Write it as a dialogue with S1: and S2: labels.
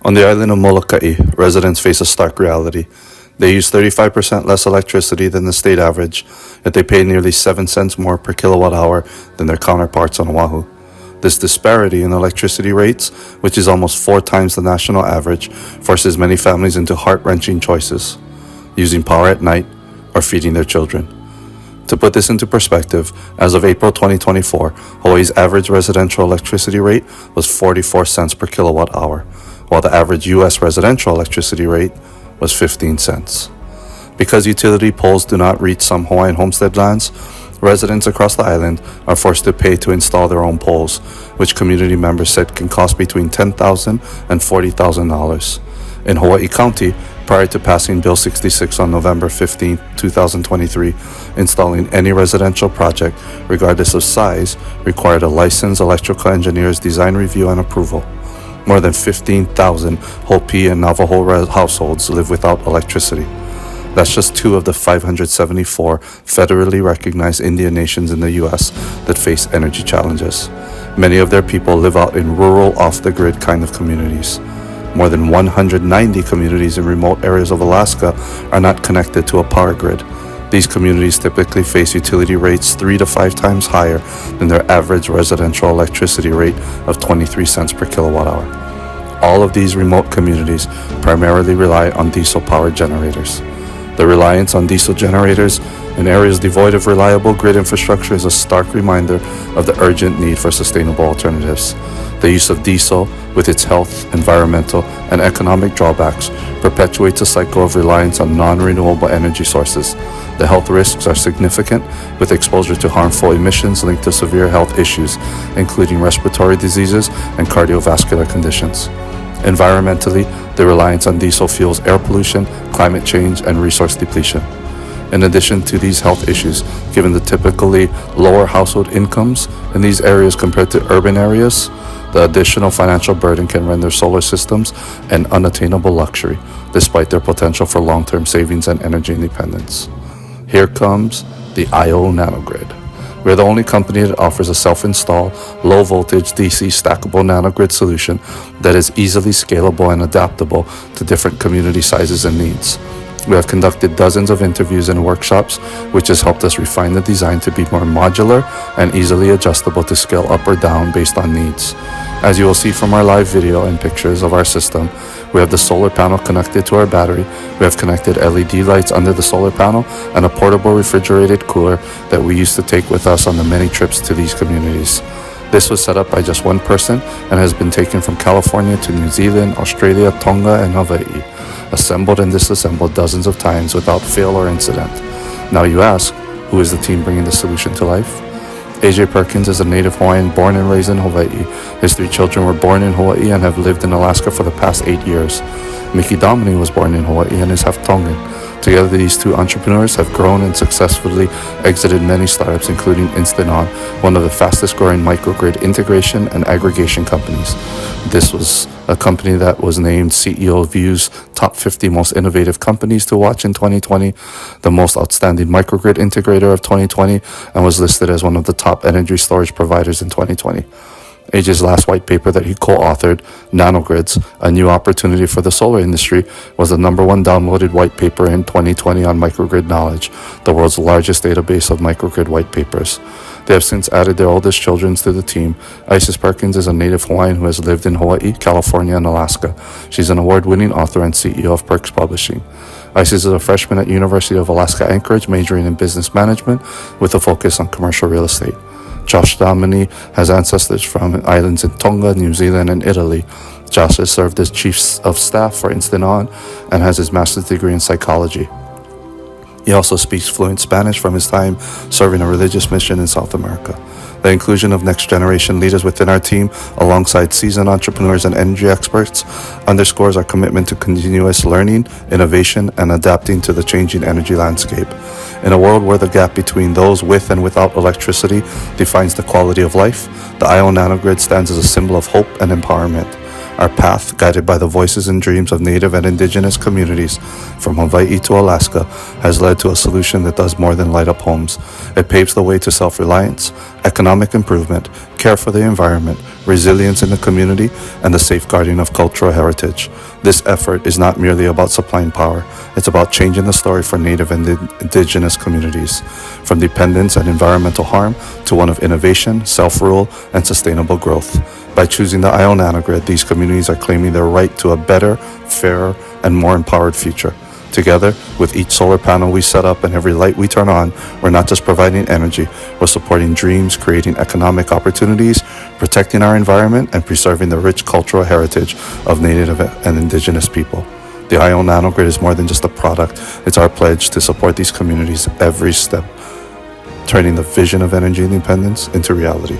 S1: On the island of Moloka'i, residents face a stark reality. They use 35% less electricity than the state average, yet they pay nearly 7 cents more per kilowatt hour than their counterparts on Oahu. This disparity in electricity rates, which is almost 4 times the national average, forces many families into heart-wrenching choices: using power at night or feeding their children. To put this into perspective, as of April 2024, Hawaii's average residential electricity rate was 44 cents per kilowatt hour, while the average U.S. residential electricity rate was 15 cents. Because utility poles do not reach some Hawaiian homestead lands, residents across the island are forced to pay to install their own poles, which community members said can cost between $10,000 and $40,000. In Hawaii County, prior to passing Bill 66 on November 15, 2023, installing any residential project, regardless of size, required a licensed electrical engineer's design review and approval. More than 15,000 Hopi and Navajo households live without electricity. That's just 2 of the 574 federally recognized Indian nations in the U.S. that face energy challenges. Many of their people live out in rural, off-the-grid kind of communities. More than 190 communities in remote areas of Alaska are not connected to a power grid. These communities typically face utility rates 3 to 5 times higher than their average residential electricity rate of 23 cents per kilowatt hour. All of these remote communities primarily rely on diesel-powered generators. The reliance on diesel generators in areas devoid of reliable grid infrastructure is a stark reminder of the urgent need for sustainable alternatives. The use of diesel, with its health, environmental, and economic drawbacks, perpetuates a cycle of reliance on non-renewable energy sources. The health risks are significant, with exposure to harmful emissions linked to severe health issues, including respiratory diseases and cardiovascular conditions. Environmentally, the reliance on diesel fuels air pollution, climate change, and resource depletion. In addition to these health issues, given the typically lower household incomes in these areas compared to urban areas, the additional financial burden can render solar systems an unattainable luxury, despite their potential for long-term savings and energy independence. Here comes the IO Nanogrid. We're the only company that offers a self-install, low-voltage DC stackable nanogrid solution that is easily scalable and adaptable to different community sizes and needs. We have conducted dozens of interviews and workshops, which has helped us refine the design to be more modular and easily adjustable to scale up or down based on needs. As you will see from our live video and pictures of our system, we have the solar panel connected to our battery, we have connected LED lights under the solar panel, and a portable refrigerated cooler that we used to take with us on the many trips to these communities. This was set up by just one person and has been taken from California to New Zealand, Australia, Tonga, and Hawaii, assembled and disassembled dozens of times without fail or incident. Now you ask, who is the team bringing the solution to life? AJ Perkins is a native Hawaiian born and raised in Hawaii. His 3 children were born in Hawaii and have lived in Alaska for the past 8 years. Mickey Domini was born in Hawaii and is half Tongan. Together, these 2 entrepreneurs have grown and successfully exited many startups, including InstantOn, one of the fastest growing microgrid integration and aggregation companies. This was a company that was named CEO View's top 50 most innovative companies to watch in 2020, the most outstanding microgrid integrator of 2020, and was listed as one of the top energy storage providers in 2020. AJ's last white paper that he co-authored, Nanogrids, A New Opportunity for the Solar Industry, was the #1 downloaded white paper in 2020 on Microgrid Knowledge, the world's largest database of microgrid white papers. They have since added their oldest children to the team. Isis Perkins is a native Hawaiian who has lived in Hawaii, California, and Alaska. She's an award-winning author and CEO of Perks Publishing. Isis is a freshman at University of Alaska Anchorage, majoring in business management with a focus on commercial real estate. Josh Domini has ancestors from islands in Tonga, New Zealand, and Italy. Josh has served as chief of staff for InstantOn and has his master's degree in psychology. He also speaks fluent Spanish from his time serving a religious mission in South America. The inclusion of next-generation leaders within our team, alongside seasoned entrepreneurs and energy experts, underscores our commitment to continuous learning, innovation, and adapting to the changing energy landscape. In a world where the gap between those with and without electricity defines the quality of life, the IO Nanogrid stands as a symbol of hope and empowerment. Our path, guided by the voices and dreams of Native and Indigenous communities from Hawaii to Alaska, has led to a solution that does more than light up homes. It paves the way to self-reliance, economic improvement, care for the environment, resilience in the community, and the safeguarding of cultural heritage. This effort is not merely about supplying power, it's about changing the story for Native and Indigenous communities, from dependence and environmental harm to one of innovation, self-rule, and sustainable growth. By choosing the IO Nanogrid, these communities are claiming their right to a better, fairer, and more empowered future. Together, with each solar panel we set up and every light we turn on, we're not just providing energy, we're supporting dreams, creating economic opportunities, protecting our environment, and preserving the rich cultural heritage of Native and Indigenous people. The IO Nanogrid is more than just a product, it's our pledge to support these communities every step, turning the vision of energy independence into reality.